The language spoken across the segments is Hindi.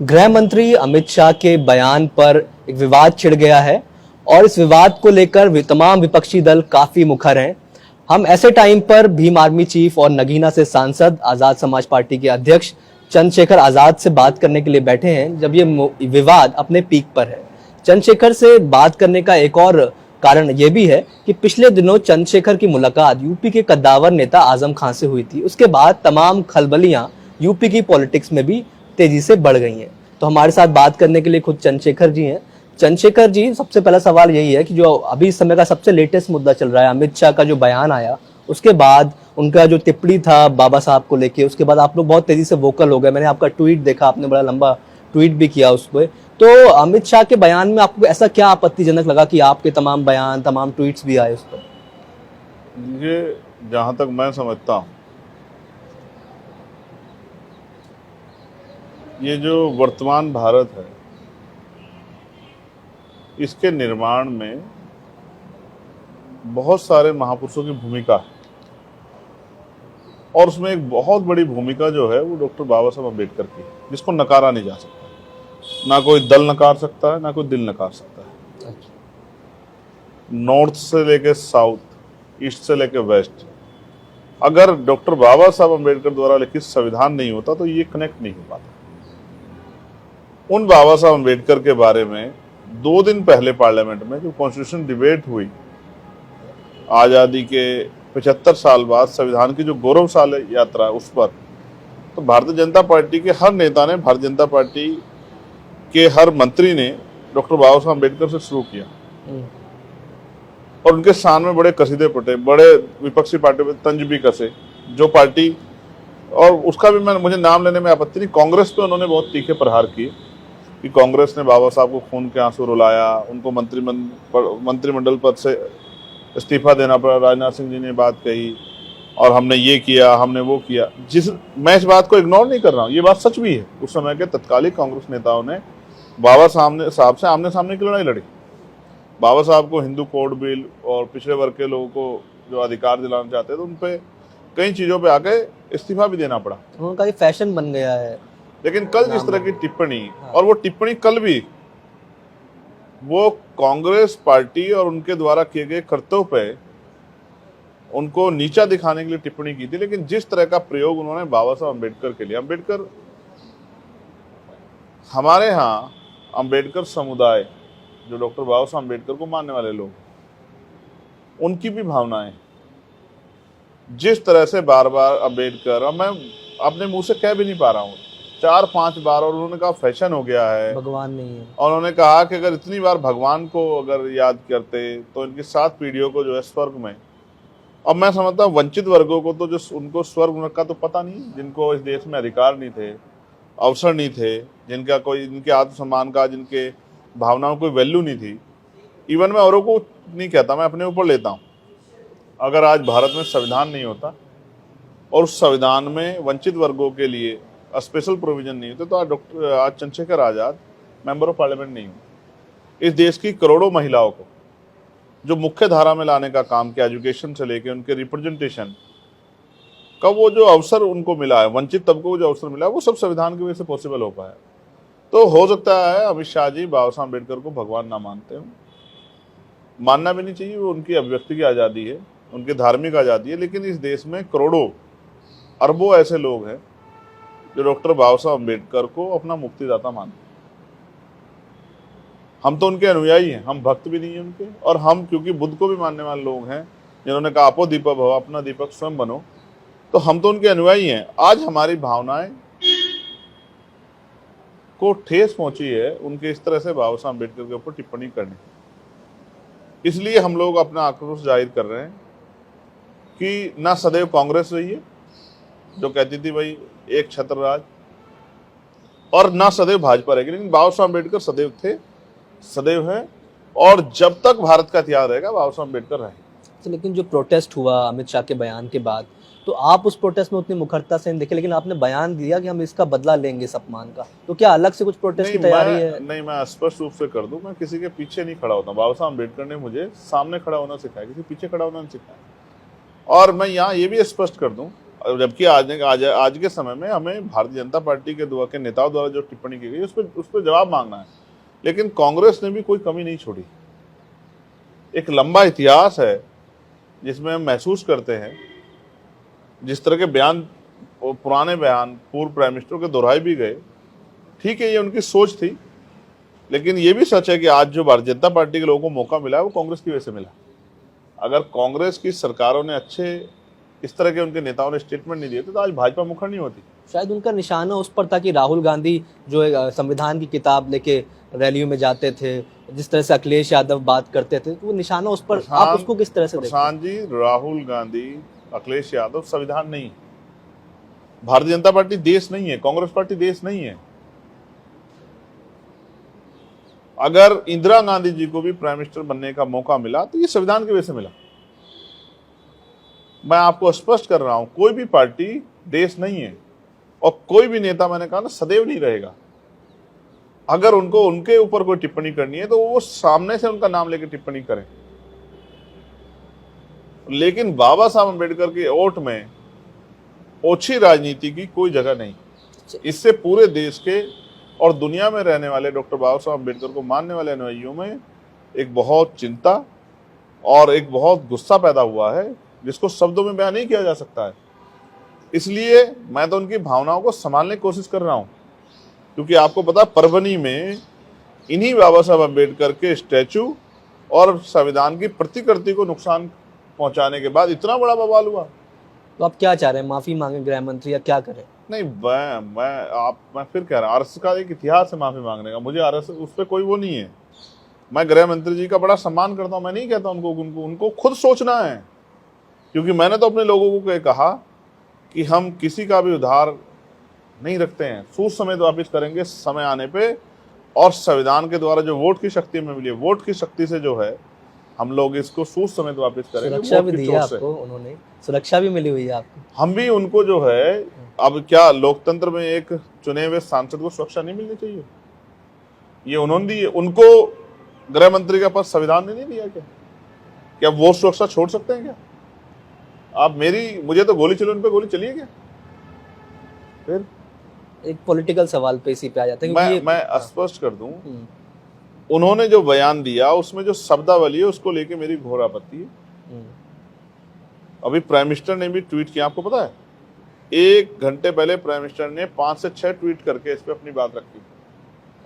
गृह मंत्री अमित शाह के बयान पर एक विवाद छिड़ गया है और इस विवाद को लेकर तमाम विपक्षी दल काफी मुखर हैं। हम ऐसे टाइम पर भीम आर्मी चीफ और नगीना से सांसद आजाद समाज पार्टी के अध्यक्ष चंद्रशेखर आजाद से बात करने के लिए बैठे हैं जब ये विवाद अपने पीक पर है। चंद्रशेखर से बात करने का एक और कारण यह भी है कि पिछले दिनों चंद्रशेखर की मुलाकात यूपी के कद्दावर नेता आजम खान से हुई थी। उसके बाद तमाम खलबलियां यूपी की पॉलिटिक्स में भी तेजी से बढ़ गई हैं। तो हमारे साथ बात करने के लिए खुद चंद्रशेखर जी हैं। चंद्रशेखर जी, सबसे पहला सवाल यही है कि जो अभी इस समय का सबसे लेटेस्ट मुद्दा चल रहा है, अमित शाह का जो बयान आया, उसके बाद उनका जो टिप्पणी था बाबा साहब को लेके, उसके बाद आप लोग बहुत तेजी से वोकल हो गए। मैंने आपका ट्वीट देखा, आपने बड़ा लंबा ट्वीट भी किया उस पर। तो अमित शाह के बयान में आपको ऐसा क्या आपत्तिजनक लगा कि आपके तमाम बयान, तमाम ट्वीट्स भी आए उस पर? ये जहां तक मैं समझता हूं, ये जो वर्तमान भारत है, इसके निर्माण में बहुत सारे महापुरुषों की भूमिका है और उसमें एक बहुत बड़ी भूमिका जो है वो डॉक्टर बाबा साहब अम्बेडकर की है, जिसको नकारा नहीं जा सकता। ना कोई दल नकार सकता है, ना कोई दिल नकार सकता है। नॉर्थ से लेके साउथ, ईस्ट से लेके वेस्ट, अगर डॉक्टर बाबा साहब अम्बेडकर द्वारा लिखित संविधान नहीं होता तो ये कनेक्ट नहीं हो पाता। उन बाबा साहब अम्बेडकर के बारे में 2 दिन पहले पार्लियामेंट में जो कॉन्स्टिट्यूशन डिबेट हुई, आज़ादी के 75 साल बाद संविधान की जो गौरवशाली यात्रा है उस पर, तो भारतीय जनता पार्टी के हर नेता ने, भारतीय जनता पार्टी के हर मंत्री ने डॉक्टर बाबा साहब अम्बेडकर से शुरू किया और उनके सामने बड़े कसीदे पटे, बड़े विपक्षी पार्टी में तंज भी कसे। जो पार्टी, और उसका भी मुझे नाम लेने में आपत्ति नहीं, कांग्रेस पे उन्होंने बहुत तीखे प्रहार किए कि कांग्रेस ने बाबा साहब को खून के आंसू रुलाया, उनको मंत्रिमंडल पद से इस्तीफा देना पड़ा। राजनाथ सिंह जी ने बात कही और हमने ये किया, हमने वो किया। मैं इस बात को इग्नोर नहीं कर रहा हूँ, ये बात सच भी है। उस समय के तत्कालीन कांग्रेस नेताओं ने बाबा साहब से आमने सामने की लड़ाई लड़ी। बाबा साहब को हिंदू कोड बिल और पिछड़े वर्ग के लोगों को जो अधिकार दिलाना चाहते थे, उन पे कई चीजों पे आके इस्तीफा भी देना पड़ा। उनका ये फैशन बन गया है। लेकिन कल जिस तरह की टिप्पणी, और वो टिप्पणी कल भी वो कांग्रेस पार्टी और उनके द्वारा किए गए कर्तव्य पे उनको नीचा दिखाने के लिए टिप्पणी की थी, लेकिन जिस तरह का प्रयोग उन्होंने बाबा साहब अम्बेडकर के लिए, अम्बेडकर, हमारे यहाँ अम्बेडकर समुदाय, जो डॉक्टर बाबा साहब अम्बेडकर को मानने वाले लोग, उनकी भी भावनाएं, जिस तरह से बार बार अम्बेडकर, और मैं अपने मुंह से कह भी नहीं पा रहा हूँ, 4-5 बार, और उन्होंने कहा फैशन हो गया है, भगवान नहीं है, और उन्होंने कहा कि अगर इतनी बार भगवान को अगर याद करते तो इनकी 7 पीढ़ियों को जो है स्वर्ग में। अब मैं समझता हूँ वंचित वर्गों को तो, जो उनको स्वर्ग का तो पता नहीं, जिनको इस देश में अधिकार नहीं थे, अवसर नहीं थे, जिनका कोई, जिनके आत्मसम्मान का, जिनके भावनाओं कोई वैल्यू नहीं थी। इवन मैं औरों को नहीं कहता, मैं अपने ऊपर लेता हूँ। अगर आज भारत में संविधान नहीं होता और उस संविधान में वंचित वर्गों के लिए स्पेशल प्रोविजन नहीं होते, तो आज Chandrashekhar Azad member of parliament नहीं हो। इस देश की करोड़ों महिलाओं को जो मुख्य धारा में लाने का काम किया, एजुकेशन से लेके उनके रिप्रेजेंटेशन का वो जो अवसर उनको मिला है, वंचित तबकों को जो अवसर मिला है, वो सब संविधान की वजह से पॉसिबल हो पाया। तो हो सकता है अमित शाह जी बाबा साहब अम्बेडकर को भगवान ना मानते हो, मानना भी नहीं चाहिए, वो उनकी अभिव्यक्ति की आज़ादी है, उनकी धार्मिक आज़ादी है, लेकिन इस देश में करोड़ों अरबों ऐसे लोग हैं जो डॉक्टर बाबा साहब अम्बेडकर को अपना मुक्तिदाता मानते हैं। हम तो उनके अनुयायी हैं, हम भक्त भी नहीं हैं उनके, और हम क्योंकि बुद्ध को भी मानने वाले लोग हैं, जिन्होंने कहा आपो दीपक भव, अपना दीपक स्वयं बनो, तो हम तो उनके अनुयायी हैं। आज हमारी भावनाएं को ठेस पहुंची है उनके इस तरह से बाबा साहब अम्बेडकर के ऊपर टिप्पणी करने, इसलिए हम लोग अपना आक्रोश जाहिर कर रहे हैं कि ना सदैव कांग्रेस रही है जो कहती थी भाई एक छत्र राज, और ना सदैव भाजपा रहेगी, लेकिन बाबा साहब अम्बेडकर सदैव थे, सदैव है, और जब तक भारत का इतिहास रहेगा बाबा साहब अम्बेडकर रहेंगे। लेकिन जो प्रोटेस्ट हुआ अमित शाह के बयान के बाद, तो आप उस प्रोटेस्ट में उतनी मुखरता से नहीं दिखे, लेकिन आपने बयान दिया कि हम इसका बदला लेंगे इस अपमान का। तो क्या अलग से कुछ प्रोटेस्ट की तैयारी है? नहीं, मैं स्पष्ट रूप से कर दूं, मैं किसी के पीछे नहीं खड़ा होता। बाबा साहब अम्बेडकर ने मुझे सामने खड़ा होना सिखाया, किसी पीछे खड़ा होना नहीं सिखाया। और मैं यहाँ ये भी स्पष्ट कर दूं, और जबकि आज के समय में हमें भारतीय जनता पार्टी के नेताओं द्वारा जो टिप्पणी की गई उस पर जवाब मांगना है। लेकिन कांग्रेस ने भी कोई कमी नहीं छोड़ी। एक लंबा इतिहास है जिसमें हम महसूस करते हैं जिस तरह के बयान, पुराने बयान पूर्व प्राइम मिनिस्टर के दोहराए भी गए। ठीक है, ये उनकी सोच थी, लेकिन ये भी सच है कि आज जो भारतीय जनता पार्टी के लोगों को मौका मिला है वो कांग्रेस की वजह से मिला। अगर कांग्रेस की सरकारों ने अच्छे इस तरह के उनके नेताओं ने स्टेटमेंट नहीं दिए थे तो आज भाजपा मुखर नहीं होती। शायद उनका निशाना उस पर था कि राहुल गांधी जो संविधान की किताब लेके रैलियों में जाते थे, जिस तरह से अखिलेश यादव बात करते थे, तो वो निशाना उस पर, आप उसको किस तरह से देखते हैं? प्रशांत जी, राहुल गांधी, अखिलेश यादव संविधान नहीं, भारतीय जनता पार्टी देश नहीं है, कांग्रेस पार्टी देश नहीं है। अगर इंदिरा गांधी जी को भी प्राइम मिनिस्टर बनने का मौका मिला तो ये संविधान की वजह से मिला। मैं आपको स्पष्ट कर रहा हूं, कोई भी पार्टी देश नहीं है और कोई भी नेता, मैंने कहा ना, सदैव नहीं रहेगा। अगर उनको उनके ऊपर कोई टिप्पणी करनी है तो वो सामने से उनका नाम लेकर टिप्पणी करें। लेकिन बाबा साहब अम्बेडकर की ओट में ओछी राजनीति की कोई जगह नहीं। इससे पूरे देश के और दुनिया में रहने वाले डॉक्टर बाबा साहब अम्बेडकर को मानने वाले अनुयायियों में एक बहुत चिंता और एक बहुत गुस्सा पैदा हुआ है जिसको शब्दों में बयान नहीं किया जा सकता है। इसलिए मैं तो उनकी भावनाओं को संभालने की कोशिश कर रहा हूं, क्योंकि आपको पता, परभनी में इन्हीं बाबा साहब अम्बेडकर के स्टैचू और संविधान की प्रतिकृति को नुकसान पहुंचाने के बाद इतना बड़ा बवाल हुआ। तो आप क्या चाह रहे हैं, माफी मांगे गृह मंत्री या क्या करें? नहीं, मैं फिर कह रहा हूं, आरएसएस का एक इतिहास है माफी मांगने का। मुझे आरएसएस उस पर कोई वो नहीं है। मैं गृह मंत्री जी का बड़ा सम्मान करता हूं। मैं नहीं कहता उनको खुद सोचना है, क्योंकि मैंने तो अपने लोगों को कहा कि हम किसी का भी उधार नहीं रखते हैं, सूद समेत वापिस करेंगे समय आने पे। और संविधान के द्वारा जो वोट की शक्ति हमें मिली है, वोट की शक्ति से जो है हम लोग इसको सूद समेत वापिस करेंगे। सुरक्षा भी दी है आपको उन्होंने, सुरक्षा भी मिली हुई है आपको। हम भी उनको जो है, अब क्या लोकतंत्र में एक चुने हुए सांसद को सुरक्षा नहीं मिलनी चाहिए? ये उन्होंने दी है। उनको गृह मंत्री का पद संविधान ने नहीं दिया क्या वो सुरक्षा छोड़ सकते हैं क्या? आप मुझे तो गोली चलो, उन पे गोली चलिए क्या? फिर एक पॉलिटिकल सवाल पे इसी पे आ जाते हैं। मैं स्पष्ट कर दूं, उन्होंने जो बयान दिया उसमें जो शब्दावली है उसको लेके मेरी घोर आपत्ति है। अभी प्राइम मिनिस्टर ने भी ट्वीट किया, आपको पता है? 1 घंटे पहले प्राइम मिनिस्टर ने 5 से 6 ट्वीट करके इस पे अपनी बात रखी।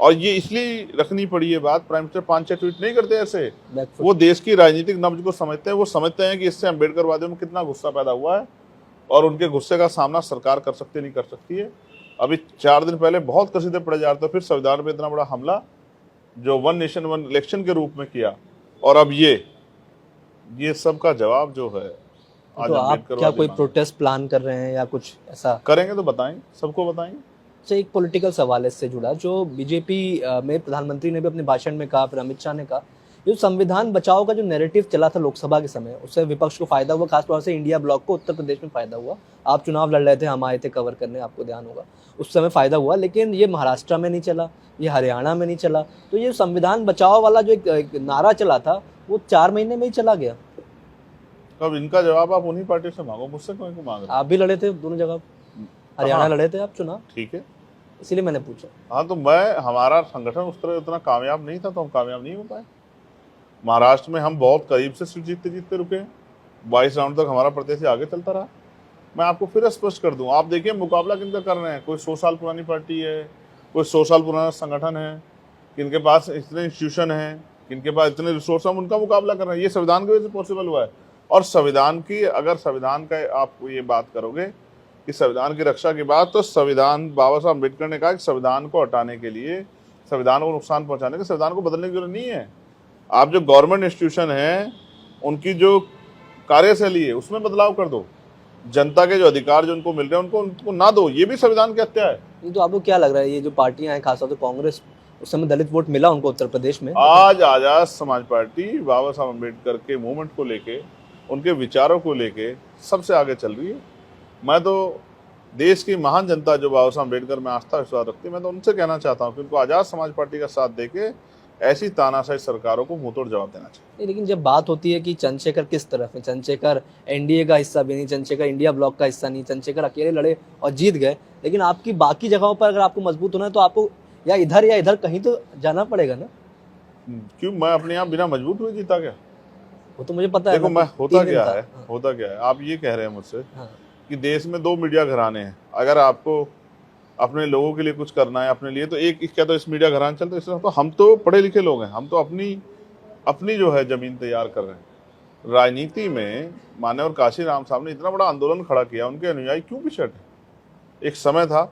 और ये इसलिए रखनी पड़ी है बात, प्राइम मिनिस्टर 5-6 ट्वीट नहीं करते ऐसे। वो देश की राजनीतिक नब्ज को समझते हैं। वो समझते हैं कि इससे अम्बेडकरवादियों में कितना गुस्सा पैदा हुआ है और उनके गुस्से का सामना सरकार कर सकती नहीं कर सकती है। अभी 4 दिन पहले बहुत कसीदे पड़े जा रहे थे, फिर संविधान पे इतना बड़ा हमला जो 1 नेशन 1 इलेक्शन के रूप में किया, और अब ये सब का जवाब जो है आज तो आप क्या कोई प्रोटेस्ट प्लान कर रहे हैं या कुछ ऐसा करेंगे? तो बताएं, सबको बताएं। अच्छा, एक पॉलिटिकल सवाल है इससे जुड़ा, जो बीजेपी में प्रधानमंत्री ने भी अपने भाषण में कहा, फिर अमित शाह ने कहा, जो संविधान बचाओ का जो नैरेटिव चला था लोकसभा के समय, उससे विपक्ष को फायदा हुआ, खासतौर से इंडिया ब्लॉक को उत्तर प्रदेश में फायदा हुआ। आप चुनाव लड़ रहे थे, हम आए थे कवर करने, आपको ध्यान होगा, उस समय फायदा हुआ। लेकिन ये महाराष्ट्र में नहीं चला, ये हरियाणा में नहीं चला। तो ये संविधान बचाओ वाला जो एक नारा चला था वो 4 महीने में ही चला गया। अब इनका जवाब आप उन्हीं पार्टी से मांगो, मुझसे क्यों मांग रहे? आप भी लड़े थे दोनों जगह, हरियाणा लड़े थे आप चुनाव। ठीक है, इसीलिए मैंने पूछा। हाँ, तो हमारा संगठन उस तरह उतना कामयाब नहीं था, तो हम कामयाब नहीं हो पाए। महाराष्ट्र में हम बहुत करीब से सीट जीतते रुके, 22 राउंड तक हमारा प्रत्याशी आगे चलता रहा। मैं आपको फिर स्पष्ट कर दूं, आप देखिए मुकाबला किनका कर रहे हैं। कोई 100 साल पुरानी पार्टी है, कोई 100 साल पुराना संगठन है, किनके पास इतने इंस्टीट्यूशन हैं, किनके पास इतने रिसोर्स, हम उनका मुकाबला कर रहे हैं। ये संविधान की वजह से पॉसिबल हुआ है। और अगर संविधान का आप ये बात करोगे कि संविधान की रक्षा की बात, तो संविधान, बाबा साहब अम्बेडकर ने कहा कि संविधान को हटाने के लिए, संविधान को नुकसान पहुंचाने के, संविधान को बदलने की जरूरत नहीं है। आप जो गवर्नमेंट इंस्टीट्यूशन है उनकी जो कार्यशैली है उसमें बदलाव कर दो। जनता के जो अधिकार जो उनको मिल रहे हैं उनको ना दो, ये भी संविधान की हत्या है। ये तो आपको क्या लग रहा है, ये जो पार्टियां हैं, खासतौर से कांग्रेस, उस समय दलित वोट मिला उनको उत्तर प्रदेश में, आज आजाद समाज पार्टी बाबा साहब अम्बेडकर के मूवमेंट को लेके, उनके विचारों को लेके सबसे आगे चल रही है। मैं तो देश की महान जनता जो बाबा साहब अम्बेडकर में आस्था विश्वास रखती है, मैं तो उनसे कहना चाहता हूँ कि उनको आजाद समाज पार्टी का साथ देके ऐसी तानाशाही सरकारों को मुंहतोड़ जवाब देना चाहिए। नहीं, लेकिन जब बात होती है कि चंद्रशेखर किस तरफ है, चंद्रशेखर एनडीए का हिस्सा भी नहीं, चंद्रशेखर इंडिया ब्लॉक का हिस्सा नहीं, चंद्रशेखर अकेले लड़े और जीत गए, लेकिन आपकी बाकी जगहों पर अगर आपको मजबूत होना है तो आपको या इधर कहीं तो जाना पड़ेगा ना। क्यों मैं अपने यहाँ बिना मजबूत हुए जीता क्या? वो तो मुझे पता है। देखो मैं होता 3 दिन क्या था। है, हाँ, होता क्या है, आप ये कह रहे हैं मुझसे हाँ, कि देश में 2 मीडिया घराने हैं, अगर आपको अपने लोगों के लिए कुछ करना है अपने लिए, तो एक क्या तो इस मीडिया घराने चलते, इसलिए तो हम तो पढ़े लिखे लोग हैं, हम तो अपनी जो है जमीन तैयार कर रहे हैं। राजनीति में मान्यवर काशीराम साहब ने इतना बड़ा आंदोलन खड़ा किया, उनके अनुयायी क्यों पीछे हटे? एक समय था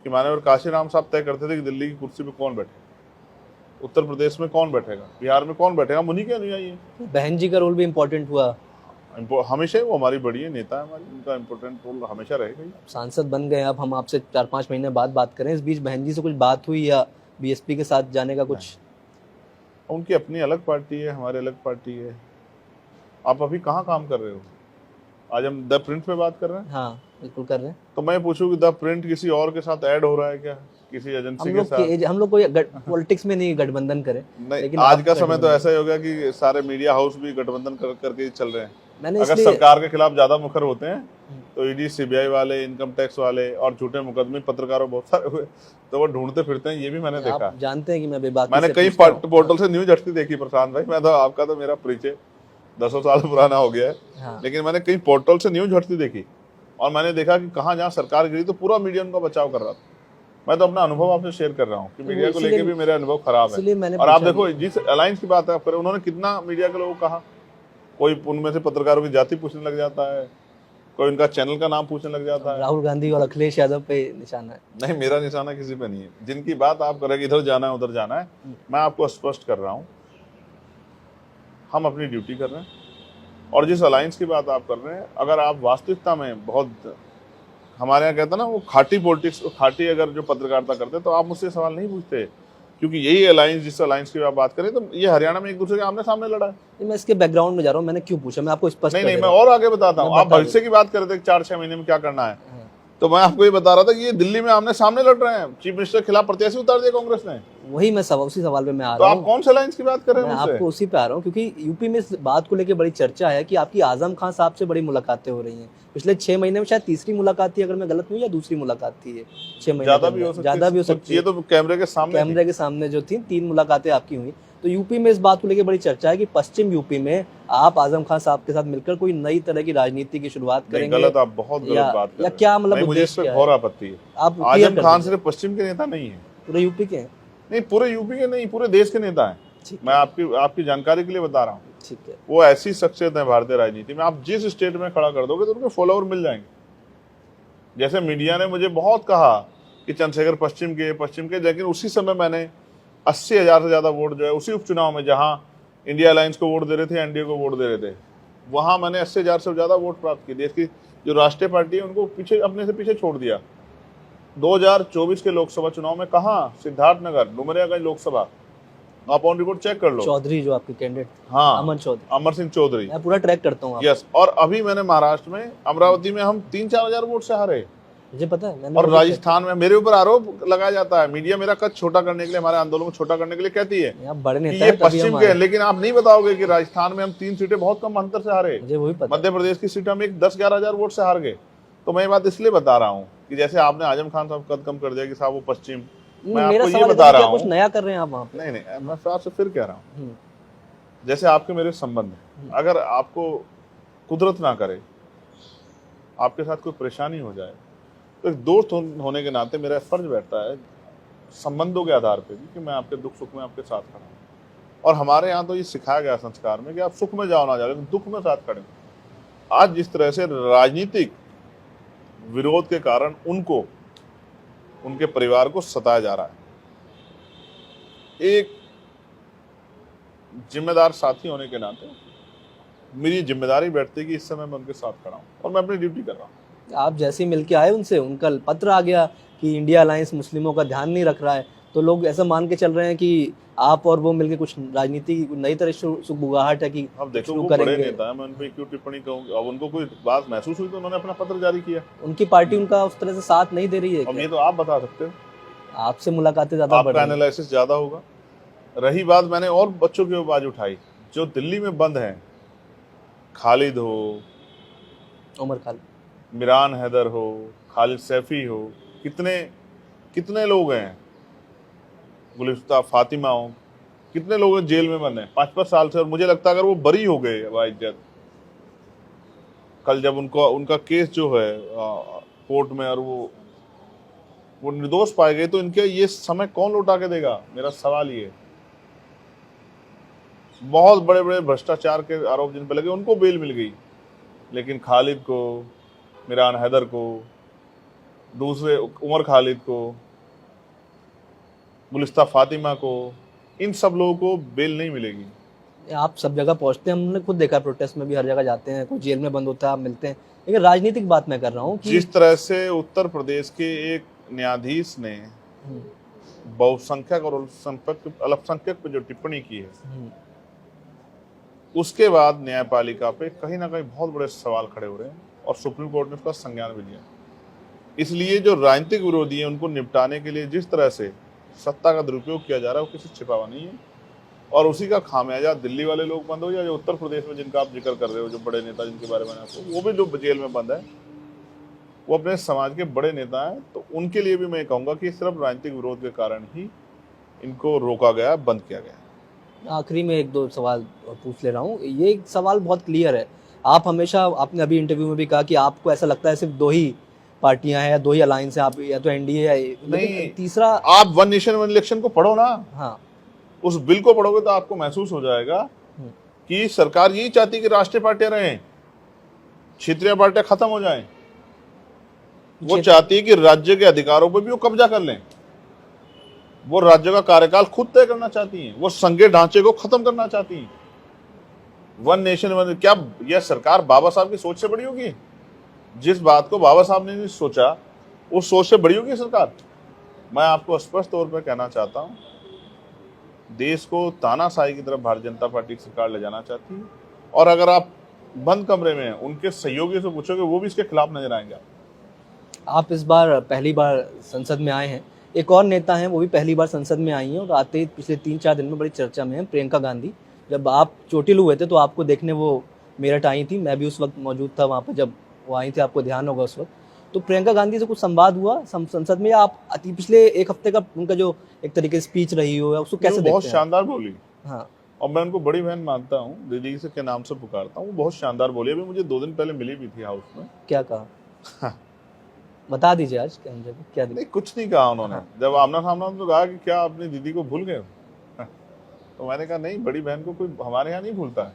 कि मान्यवर काशीराम साहब तय करते थे कि दिल्ली की कुर्सी पे कौन बैठे, उत्तर प्रदेश में कौन बैठेगा, बिहार में कौन बैठेगा, उन्हीं के अनुयायी है। बहन जी का रोल भी इम्पोर्टेंट हुआ। हमेशा ही वो हमारी बड़ी नेता है, हमारी, उनका इम्पोर्टेंट रोल हमेशा रहेगा ही। सांसद बन गए, अब हम आपसे 4-5 महीने बाद बात करें, इस बीच बहन जी से कुछ बात हुई या बीएसपी के साथ जाने का कुछ? उनकी अपनी अलग पार्टी है, हमारी अलग पार्टी है। आप अभी कहाँ काम कर रहे हो? आज हम द प्रिंट पे बात कर रहे हैं। हाँ बिल्कुल कर रहे हैं। तो मैं पूछूं कि द प्रिंट किसी और के साथ ऐड हो रहा है क्या, किसी एजेंसी के साथ? हम लोग कोई पॉलिटिक्स में नहीं गठबंधन करें, नहीं, लेकिन आज का समय तो ऐसा ही हो गया कि सारे मीडिया हाउस भी गठबंधन करके ही चल रहे हैं। मैंने अगर इसलिए सरकार के खिलाफ ज्यादा मुखर होते हैं तो ईडी सीबीआई वाले, इनकम टैक्स वाले और झूठे मुकदमे पत्रकारों बहुत सारे हुए, तो वो ढूंढते फिरते हैं, ये भी मैंने देखा। आप जानते हैं कि मैं बेबाकी मैंने से कई पूछता हूं। पोर्टल से न्यूज हटती देखी प्रशांत भाई, मैं तो आपका तो मेरा परिचय 10 साल पुराना हो गया है। हाँ। लेकिन मैंने कई पोर्टल से न्यूज हटती देखी और मैंने देखा कि कहाँ जहाँ सरकार गिरी तो पूरा मीडिया उनका बचाव कर रहा था। मैं तो अपना अनुभव आपसे शेयर कर रहा हूँ कि मीडिया को लेके भी मेरा अनुभव खराब है। और आप देखो जिस अलायंस की बात आप करें, उन्होंने कितना मीडिया के लोगों को कहा, कोई उनमें से पत्रकारों की जाति पूछने लग जाता है, कोई उनका चैनल का नाम पूछने लग जाता है। राहुल गांधी और अखिलेश यादव पे निशाना है। नहीं, मेरा निशाना किसी पे नहीं है। जिनकी बात आप करेंगे इधर जाना है उधर जाना है, मैं आपको स्पष्ट कर रहा हूँ, हम अपनी ड्यूटी कर रहे हैं। और जिस अलायंस की बात आप कर रहे हैं, अगर आप वास्तविकता में बहुत, हमारे यहाँ कहते हैं ना वो खाटी पॉलिटिक्स, खाटी अगर जो पत्रकारिता करते तो आप मुझसे सवाल नहीं पूछते, क्योंकि यही अलायंस, जिस अलायंस की आप बात करें, तो ये हरियाणा में एक दूसरे के आमने सामने लड़ा है। मैं इसके बैकग्राउंड में जा रहा हूँ, मैंने क्यों पूछा, मैं आपको स्पष्ट नहीं, मैं और आगे बताता हूँ। आप भविष्य की बात कर रहे थे 4-6 महीने में क्या करना है, तो मैं आपको ये बता रहा था कि ये दिल्ली में आमने सामने लड़ रहे हैं, चीफ मिनिस्टर के खिलाफ प्रत्याशी उतार दिया कांग्रेस ने। वही मैं उसी सवाल पे मैं आ तो रहा आप हूँ। कौन से अलायंस की बात कर रहे हैं? मैं आपको उसी पे आ रहा हूँ, क्योंकि यूपी में इस बात को लेकर बड़ी चर्चा है कि आपकी आजम खान साहब से बड़ी मुलाकातें हो रही हैं पिछले 6 महीने में। शायद तीसरी मुलाकात थी, अगर मैं गलत नहीं, या दूसरी मुलाकात थी ये 6 महीने, ज्यादा भी हो सकती है। ये तो कैमरे के सामने जो थी 3 मुलाकातें आपकी हुई। तो यूपी में इस बात को लेकर बड़ी चर्चा है कि पश्चिम यूपी में आप आजम खान साहब के साथ मिलकर कोई नई तरह की राजनीति की शुरुआत करेंगे। गलत, आप बहुत गलत बात कर रहे हैं। क्या मतलब मुझे इस पे घोर आपत्ति है। आप आजम खान सिर्फ पश्चिम के नेता नहीं है, पूरे यूपी के हैं। नहीं, पूरे यूपी के नहीं, पूरे देश के नेता हैं। मैं आपकी जानकारी के लिए बता रहा हूँ। ठीक है। वो ऐसी शख्सियत है भारतीय राजनीति में, आप जिस स्टेट में खड़ा कर दोगे तो उनके फॉलोअर मिल जाएंगे। जैसे मीडिया ने मुझे बहुत कहा कि चंद्रशेखर पश्चिम के, लेकिन उसी समय मैंने 80,000 से ज्यादा वोट जो है उसी उपचुनाव में, जहां इंडिया अलायंस को वोट दे रहे थे, एनडीए को वोट दे रहे थे, वहां मैंने 80,000 से ज्यादा वोट प्राप्त किए। देश की जो राष्ट्रीय पार्टी है उनको अपने से पीछे छोड़ दिया। 2024 के लोकसभा चुनाव में कहा, सिद्धार्थनगर, डुमरियागंज लोकसभा, आप ऑन रिकॉर्ड चेक कर लो। चौधरी जो आपके कैंडिडेट, हाँ, अमर सिंह चौधरी, मैं पूरा ट्रैक करता हूँ। यस। और अभी मैंने महाराष्ट्र में अमरावती में हम 3-4 हजार वोट से हारे, मुझे पता है। और राजस्थान में मेरे ऊपर आरोप लगाया जाता है, मीडिया मेरा कद छोटा करने के लिए, हमारे आंदोलन को छोटा करने के लिए कहती है कि ये पश्चिम के, लेकिन आप नहीं बताओगे कि राजस्थान में हम 3 सीटें बहुत कम अंतर से हारे। मध्य प्रदेश की सीट हम 10-11 हजार वोट से हार गए। तो मैं ये बात इसलिए बता रहा हूँ कि जैसे आपने आजम खान साहब कद कम कर दिया कि साहब वो पश्चिम, मैं आपको ये बता रहा हूँ, कुछ नया कर रहे हैं आप वहाँ पे। नहीं, मैं आपसे फिर कह रहा हूँ, जैसे आपके मेरे संबंध है, अगर आपको कुदरत ना करे, आपके साथ कोई परेशानी हो जाए, तो एक दोस्त होने के नाते मेरा फर्ज बैठता है संबंधों के आधार पे भी कि मैं आपके दुख सुख में आपके साथ खड़ा हूँ। और हमारे यहाँ तो ये सिखाया गया संस्कार में कि आप सुख में जाओ ना जाओ, लेकिन दुख में साथ खड़े हो। आज जिस तरह से राजनीतिक विरोध के कारण उनको, उनके परिवार को सताया जा रहा है, एक जिम्मेदार साथी होने के नाते मेरी जिम्मेदारी बैठती है कि इस समय मैं उनके साथ खड़ा हूँ और मैं अपनी ड्यूटी कर रहा हूँ। आप जैसे ही मिलके आए उनसे, उनका पत्र आ गया कि इंडिया अलायंस मुस्लिमों का ध्यान नहीं रख रहा है, तो लोग ऐसा मान के चल रहे हैं कि आप और वो मिलके कुछ राजनीति नई तरह सुगबुगाहट है कि अब देखो, वो बड़े नेता है, मैं उन पे क्यों टिप्पणी कहूंगा। अब उनको कोई बात महसूस हुई तो उन्होंने अपना पत्र जारी किया। उनकी पार्टी उनका उस तरह से साथ नहीं दे रही है। अब ये तो आप बता सकते हो, आपसे मुलाकातें ज्यादा, आपका एनालिसिस ज्यादा होगा। रही बात, मैंने और बच्चों की आवाज उठाई जो दिल्ली में बंद हैं, खालिद हो, उमर खालिद, मिरान हैदर हो, खालिद सैफी हो, कितने कितने लोग हैं, गुलिस्ता फातिमा हो, कितने लोग हैं जेल में बंद हैं 5-5 साल से। और मुझे लगता है अगर वो बरी हो गए बाइज्जत, कल जब उनको उनका केस जो है कोर्ट में, और वो निर्दोष पाए गए, तो इनके ये समय कौन लौटा के देगा? मेरा सवाल ये। बहुत बड़े बड़े भ्रष्टाचार के आरोप जिन पे लगे उनको बेल मिल गई, लेकिन खालिद को, मिरान हैदर को, दूसरे उमर खालिद को, गुलिस्ता फातिमा को, इन सब लोगों को बेल नहीं मिलेगी। आप सब जगह पहुंचते हैं, हमने खुद देखा, प्रोटेस्ट में भी हर जगह जाते हैं, कोई जेल में बंद होता है, आप मिलते हैं, लेकिन राजनीतिक बात मैं कर रहा हूँ कि जिस तरह से उत्तर प्रदेश के एक न्यायाधीश ने बहुसंख्यक और अल्पसंख्यक पे जो टिप्पणी की है, उसके बाद न्यायपालिका पे कहीं ना कहीं बहुत बड़े सवाल खड़े हो रहे हैं, और सुप्रीम कोर्ट ने उसका संज्ञान भी लिया। इसलिए जो राजनीतिक विरोधी है उनको निपटाने के लिए जिस तरह से सत्ता का दुरुपयोग किया जा रहा है, वो किसी से छिपा नहीं है, और उसी का खामियाजा दिल्ली वाले लोग बंद हो, या जो उत्तर प्रदेश में जिनका आप जिक्र कर रहे हो, जो बड़े नेता जिनके बारे में आपको, वो भी जो जेल में बंद है, वो अपने समाज के बड़े नेता हैं। तो उनके लिए भी मैं कहूँगा कि सिर्फ राजनीतिक विरोध के कारण ही इनको रोका गया, बंद किया गया। आखिरी में एक दो सवाल पूछ ले रहा हूँ। ये एक सवाल बहुत क्लियर है, आप हमेशा, आपने अभी इंटरव्यू में भी कहा कि आपको ऐसा लगता है सिर्फ दो ही पार्टियां हैं या दो ही अलायंस हैं, आप या तो एनडीए या नहीं, तीसरा। आप वन नेशन वन इलेक्शन को पढ़ो ना, हाँ, उस बिल को पढ़ोगे तो आपको महसूस हो जाएगा कि सरकार यही चाहती कि राष्ट्रीय पार्टियां रहें, क्षेत्रीय पार्टियां खत्म हो जाएं। वो चाहती है कि राज्य के अधिकारों पर भी वो कब्जा कर लें, वो राज्य का कार्यकाल खुद तय करना चाहती हैं, वो संघीय ढांचे को खत्म करना चाहती हैं। वन नेशन वन, क्या यह सरकार बाबा साहब की सोच से बड़ी होगी? जिस बात को बाबा साहब ने नहीं सोचा, उस सोच से बड़ी होगी सरकार? मैं आपको स्पष्ट तौर पर कहना चाहता हूं, देश को तानाशाही की तरफ भारतीय जनता पार्टी की सरकार ले जाना चाहती है, और अगर आप बंद कमरे में उनके सहयोगियों से पूछोगे, वो भी इसके खिलाफ नजर आएंगे। आप इस बार पहली बार संसद में आए हैं, एक और नेता हैं वो भी पहली बार संसद में आई हैं, और आते ही पिछले 3-4 दिन में बड़ी चर्चा में है, प्रियंका गांधी। जब आप चोटिल हुए थे तो आपको देखने वो मेरठ आई थी, मैं भी उस वक्त मौजूद था वहाँ पर जब वो आई थी, आपको ध्यान होगा उस वक्त। तो प्रियंका गांधी से कुछ संवाद हुआ संसद में, या आप पिछले एक हफ्ते का उनका जो एक तरीके से स्पीच रही हो, उसको कैसे देखते हैं? बहुत शानदार बोली। हाँ, और मैं उनको बड़ी बहन मानता हूँ, दीदी से के नाम से पुकारता हूँ, वो बहुत शानदार बोली। अभी मुझे 2 दिन पहले मिली भी थी हाउस में। क्या कहा? बता दीजिए आज क्या नहीं, कुछ नहीं कहा उन्होंने। जब आमना सामना तो कहा कि क्या अपनी दीदी को भूल गए? तो मैंने कहा नहीं, बड़ी बहन को कोई हमारे यहाँ नहीं भूलता है।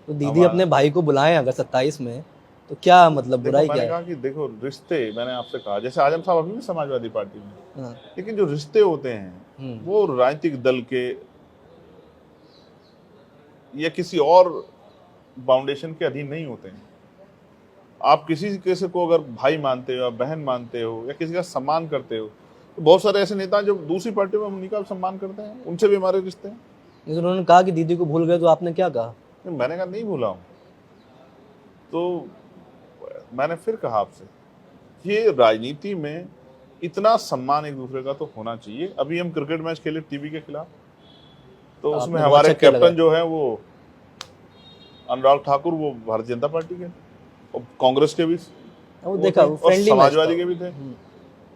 तो दीदी अपने भाई को बुलाएं अगर 27 में, तो क्या मतलब बुराई क्या मैंने है? कहा कि देखो, रिश्ते, मैंने आपसे कहा, जैसे आजम साहब अभी भी समाजवादी पार्टी में, हाँ, लेकिन जो रिश्ते होते हैं वो राजनीतिक दल के या किसी और फाउंडेशन के अधीन नहीं होते हैं। आप किसी को अगर भाई मानते हो या बहन मानते हो या किसी का सम्मान करते हो, तो बहुत सारे ऐसे नेता जो दूसरी पार्टियों में उन्हीं का सम्मान करते हैं, उनसे भी हमारे रिश्ते हैं। लेकिन उन्होंने कहा कि दीदी को भूल गए, तो आपने क्या कहा? मैंने कहा नहीं भूला हूं। तो मैंने फिर कहा आपसे, ये राजनीति में इतना सम्मान एक दूसरे का तो होना चाहिए। अभी हम क्रिकेट मैच खेले टीवी के खिलाफ, तो उसमें हमारे कैप्टन जो है वो अनुराग ठाकुर, वो भारतीय जनता पार्टी के, और कांग्रेस के भी, वो देखा, वो और समाजवादी के भी थे,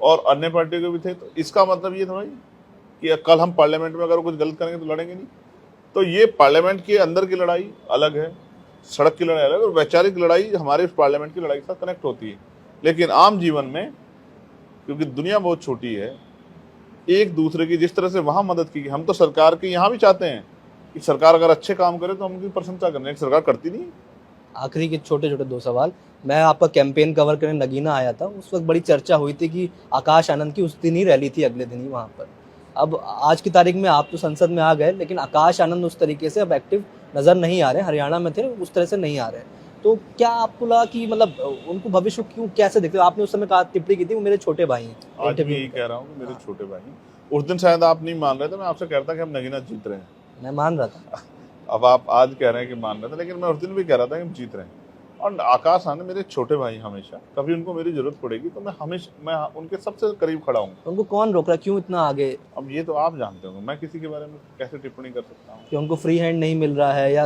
और अन्य पार्टियों के भी थे। तो इसका मतलब ये थोड़ा कि कल हम पार्लियामेंट में अगर कुछ गलत करेंगे तो लड़ेंगे नहीं। तो ये पार्लियामेंट के अंदर की लड़ाई अलग है, सड़क की लड़ाई अलग, और वैचारिक लड़ाई हमारे पार्लियामेंट की लड़ाई के साथ कनेक्ट होती है। लेकिन आम जीवन में, क्योंकि दुनिया बहुत छोटी है, एक दूसरे की जिस तरह से वहां मदद की, हम तो सरकार की यहाँ भी चाहते हैं कि सरकार अगर अच्छे काम करे तो हम उनकी प्रशंसा करने, एक सरकार करती नहीं। आखिरी के छोटे छोटे 2 सवाल। मैं आपका कैंपेन कवर करने नगीना आया था, उस वक्त बड़ी चर्चा हुई थी कि आकाश आनंद की उस दिन ही रैली थी, अगले दिन ही वहाँ पर। अब आज की तारीख में आप तो संसद में आ गए, लेकिन आकाश आनंद उस तरीके से अब एक्टिव नजर नहीं आ रहे, हरियाणा में थे उस तरह से नहीं आ रहे। तो क्या आपको लगा कि मतलब उनको भविष्य क्यों, कैसे देखते हो? आपने उस समय कहा, टिप्पणी की थी वो मेरे छोटे भाई हैं, आज भी यही कह रहा हूँ कि मेरे छोटे भाई हैं। उस दिन शायद आप नहीं मान रहे थे, मैं आपसे कहता कि हम नगीना जीत रहे हैं। मैं मान रहा था। अब आप आज कह रहे हैं कि मान रहे थे, लेकिन मैं उस दिन भी कह रहा था कि हम जीत रहे हैं। और आकाश आनंद मेरे छोटे भाई, हमेशा कभी उनको मेरी जरूरत पड़ेगी तो मैं उनके सबसे करीब खड़ा हूँ। उनको कौन रोक रहा है, क्यों इतना आगे? अब ये तो आप जानते होंगे, मैं किसी के बारे में कैसे टिप्पणी कर सकता हूँ? कि उनको फ्री हैंड नहीं मिल रहा है, या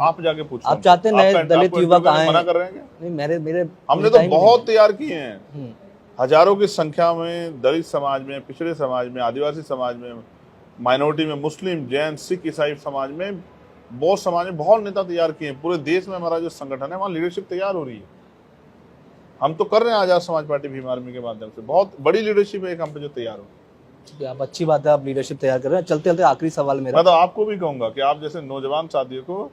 आप जाके पूछो। आप चाहते हैं नए दलित युवक आए? मना कर रहे हैं क्या? नहीं, मेरे हमने तो बहुत तैयार किए हैं, हम्म। हजारों की संख्या में दलित समाज में, पिछड़े समाज में, आदिवासी समाज में, माइनॉरिटी में, मुस्लिम, जैन, सिख, ईसाई समाज में, बहुत समाज में बहुत नेता तैयार किए हैं। पूरे देश में हमारा जो संगठन है वहाँ लीडरशिप तैयार हो रही है। हम तो कर रहे हैं आजाद समाज पार्टी भीम आर्मी के माध्यम से, बहुत बड़ी लीडरशिप है एक हम पे जो तैयार हो। ठीक है, आप अच्छी बात है, आप लीडरशिप तैयार कर रहे हैं। चलते चलते आखिरी सवाल मेरा। मैं तो आपको भी कहूंगा कि आप जैसे नौजवान साथियों को,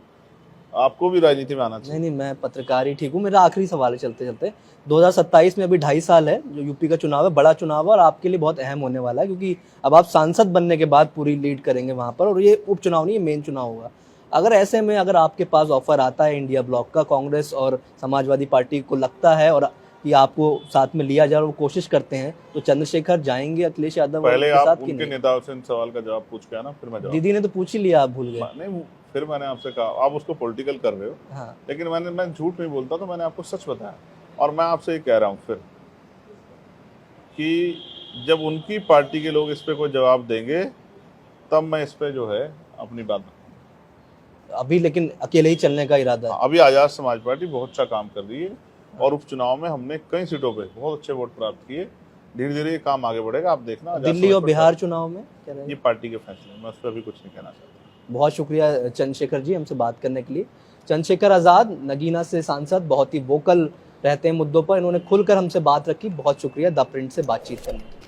आपको भी राजनीति में आना चाहिए। नहीं, मैं पत्रकार ही ठीक हूँ। मेरा आखिरी सवाल है चलते चलते। 2027 में अभी 2.5 साल है जो यूपी का चुनाव है, बड़ा चुनाव है और आपके लिए बहुत अहम होने वाला है, क्योंकि अब आप सांसद बनने के बाद पूरी लीड करेंगे वहां पर, और ये उपचुनाव नहीं, ये मेन चुनाव होगा। अगर ऐसे में अगर आपके पास ऑफर आता है इंडिया ब्लॉक का, कांग्रेस और समाजवादी पार्टी को लगता है और कि आपको साथ में लिया जाए और वो कोशिश करते हैं, तो चंद्रशेखर जाएंगे अखिलेश यादव पहले के आप साथ कि उनके नहीं? नेताओं से इन सवाल का जवाब पूछ के आना, फिर मैं जवाब। दीदी ने तो पूछ ही लिया, आप भूल गए। नहीं, फिर मैंने आपसे कहा, आप उसको पॉलिटिकल कर रहे हो। हाँ, लेकिन मैं झूठ नहीं बोलता, तो मैंने आपको सच बताया। और मैं आपसे ये कह रहा हूँ फिर कि जब उनकी पार्टी के लोग इस पे कोई जवाब देंगे तब मैं इस पे जो है अपनी बात। अभी लेकिन अकेले ही चलने का इरादा है? अभी आजाद समाज पार्टी बहुत अच्छा काम कर रही है और उपचुनाव में हमने कई सीटों पे बहुत अच्छे वोट प्राप्त किए। धीरे धीरे ये काम आगे बढ़ेगा, आप देखना। दिल्ली और बिहार चुनाव में क्या रहेगा? ये पार्टी के फैसले, मैं उस पर अभी कुछ नहीं कहना चाहता। बहुत शुक्रिया चंद्रशेखर जी हमसे बात करने के लिए। चंद्रशेखर आज़ाद, नगीना से सांसद, बहुत ही वोकल रहते हैं मुद्दों पर, इन्होंने खुलकर हमसे बात रखी। बहुत शुक्रिया द प्रिंट से बातचीत करने के लिए।